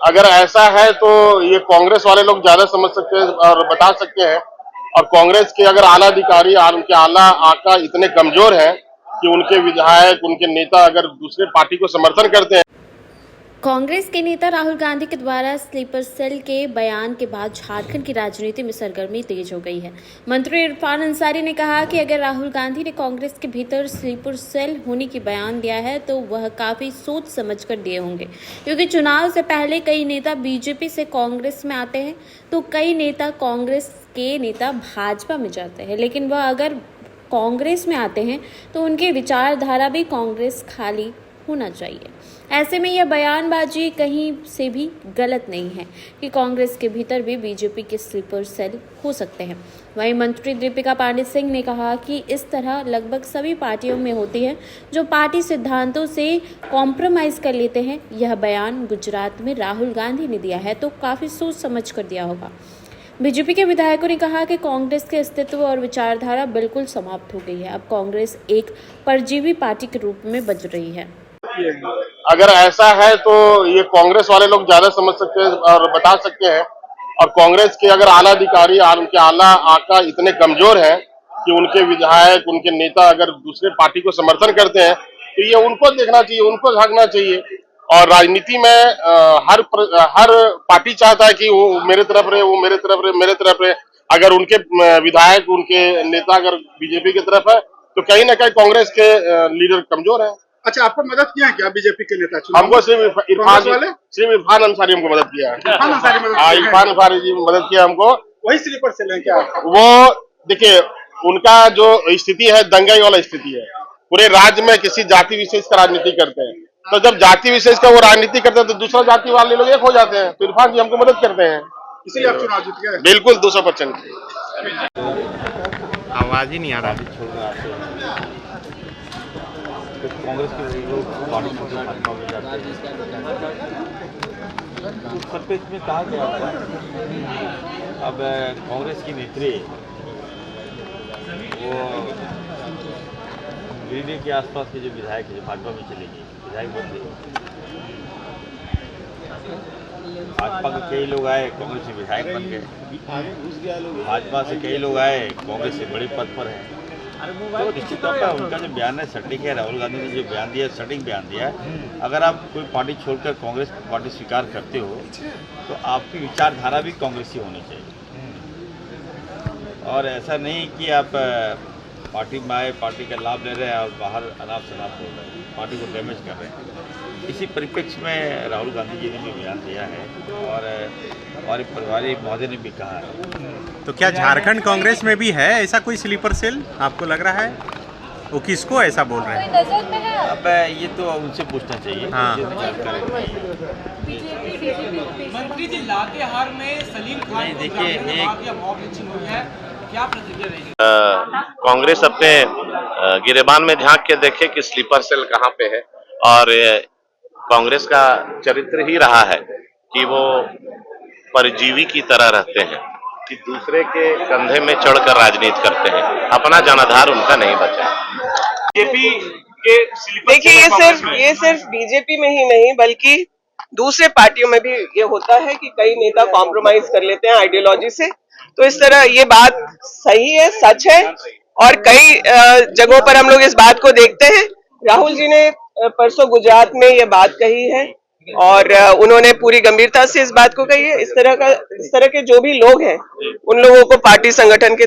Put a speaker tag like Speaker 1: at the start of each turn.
Speaker 1: अगर ऐसा है तो ये कांग्रेस वाले लोग ज्यादा समझ सकते हैं और बता सकते हैं। और कांग्रेस के अगर आला अधिकारी और उनके आला आका इतने कमजोर हैं कि उनके विधायक, उनके नेता अगर दूसरे पार्टी को समर्थन करते हैं।
Speaker 2: कांग्रेस के नेता राहुल गांधी के द्वारा स्लीपर सेल के बयान के बाद झारखंड की राजनीति में सरगर्मी तेज हो गई है। मंत्री इरफान अंसारी ने कहा कि अगर राहुल गांधी ने कांग्रेस के भीतर स्लीपर सेल होने की बयान दिया है तो वह काफी सोच समझकर दिए होंगे, क्योंकि चुनाव से पहले कई नेता बीजेपी से कांग्रेस में आते हैं तो कई नेता कांग्रेस के नेता भाजपा में जाते हैं, लेकिन वह अगर कांग्रेस में आते हैं तो उनकी विचारधारा भी कांग्रेस खाली होना चाहिए। ऐसे में यह बयानबाजी कहीं से भी गलत नहीं है कि कांग्रेस के भीतर भी बीजेपी के स्लीपर सेल हो सकते हैं। वहीं मंत्री दीपिका पांडेय सिंह ने कहा कि इस तरह लगभग सभी पार्टियों में होती है जो पार्टी सिद्धांतों से कॉम्प्रोमाइज कर लेते हैं। यह बयान गुजरात में राहुल गांधी ने दिया है तो काफी सोच समझ कर दिया होगा। बीजेपी के विधायकों ने कहा कि कांग्रेस के अस्तित्व और विचारधारा बिल्कुल समाप्त हो गई है। अब कांग्रेस एक परजीवी पार्टी के रूप में बज रही है।
Speaker 1: अगर ऐसा है तो ये कांग्रेस वाले लोग ज्यादा समझ सकते हैं और बता सकते हैं। और कांग्रेस के अगर आला अधिकारी और उनके आला आका इतने कमजोर हैं कि उनके विधायक, उनके नेता अगर दूसरे पार्टी को समर्थन करते हैं तो ये उनको देखना चाहिए, उनको झांकना चाहिए। और राजनीति में हर पार्टी चाहता है कि वो मेरे तरफ रहे, वो मेरे तरफ रहे, मेरे तरफ रहे। अगर उनके विधायक, उनके नेता अगर बीजेपी की तरफ है तो कहीं ना कहीं कांग्रेस के लीडर कमजोर है।
Speaker 3: अच्छा, आपको मदद किया है क्या बीजेपी के नेता?
Speaker 1: हमको सिर्फ इरफान अंसारी हमको मदद किया है। इरफान अंसारी जी मदद किया हमको।
Speaker 3: वही स्लीपर सेल है क्या?
Speaker 1: वो देखिए, उनका जो स्थिति है दंगाई वाला स्थिति है। पूरे राज्य में किसी जाति विशेष का राजनीति करते हैं, तो जब जाति विशेष का वो राजनीति करते हैं तो दूसरा जाति वाले लोग एक हो जाते हैं। तो इरफान जी हमको मदद करते हैं,
Speaker 3: इसीलिए आप चुनाव जीत गए।
Speaker 1: बिल्कुल 200%।
Speaker 4: आवाज ही नहीं आ रहा। कांग्रेस के लोग पार्टी में जाते हैं, उत्तर प्रदेश में कहा गया था। अब कांग्रेस की नेत्री वो गिरिडीह के आसपास के जो विधायक है, जो भाजपा में चलेगी, विधायक बदले। भाजपा के कई लोग आए, कांग्रेस से विधायक बन गए। भाजपा से कई लोग आए, कांग्रेस से बड़े पद पर हैं। तो निश्चित तौर पर उनका जो बयान है सटीक है। राहुल गांधी ने जो बयान दिया है सटीक बयान दिया है। अगर आप कोई पार्टी छोड़कर कांग्रेस पार्टी स्वीकार करते हो तो आपकी विचारधारा भी कांग्रेसी होनी चाहिए, और ऐसा नहीं कि आप पार्टी में आए, पार्टी का लाभ ले रहे हैं और बाहर अनाप शनाप हो रहे हैं, पार्टी को डैमेज कर रहे हैं। इसी परिप्रेक्ष्य में राहुल गांधी जी ने जो बयान दिया है, और हमारे प्रभारी महोदय ने भी कहा है।
Speaker 5: तो क्या झारखंड कांग्रेस में भी है ऐसा कोई स्लीपर सेल आपको लग रहा है? वो किसको ऐसा बोल रहे हैं?
Speaker 4: अब ये तो उनसे पूछना चाहिए।
Speaker 5: हाँ।
Speaker 6: मंत्री जी, लातेहार में सलीम खान
Speaker 4: देखिए,
Speaker 6: क्या प्रतिक्रिया रहेगी?
Speaker 7: कांग्रेस अपने गिरेबान में झांक के देखे कि स्लीपर सेल कहाँ पे है। और कांग्रेस का चरित्र ही रहा है कि वो परजीवी की तरह रहते हैं, कि दूसरे के कंधे में चढ़कर राजनीति करते हैं। अपना जनाधार उनका नहीं बचा।
Speaker 8: बीजेपी के देखिए, ये सिर्फ बीजेपी में ही नहीं बल्कि दूसरे पार्टियों में भी ये होता है कि कई नेता कॉम्प्रोमाइज कर लेते हैं आइडियोलॉजी से। तो इस तरह ये बात सही है, सच है, और कई जगहों पर हम लोग इस बात को देखते हैं। राहुल जी ने परसों गुजरात में ये बात कही है और उन्होंने पूरी गंभीरता से इस बात को कही है। इस तरह के जो भी लोग हैं उन लोगों को पार्टी संगठन के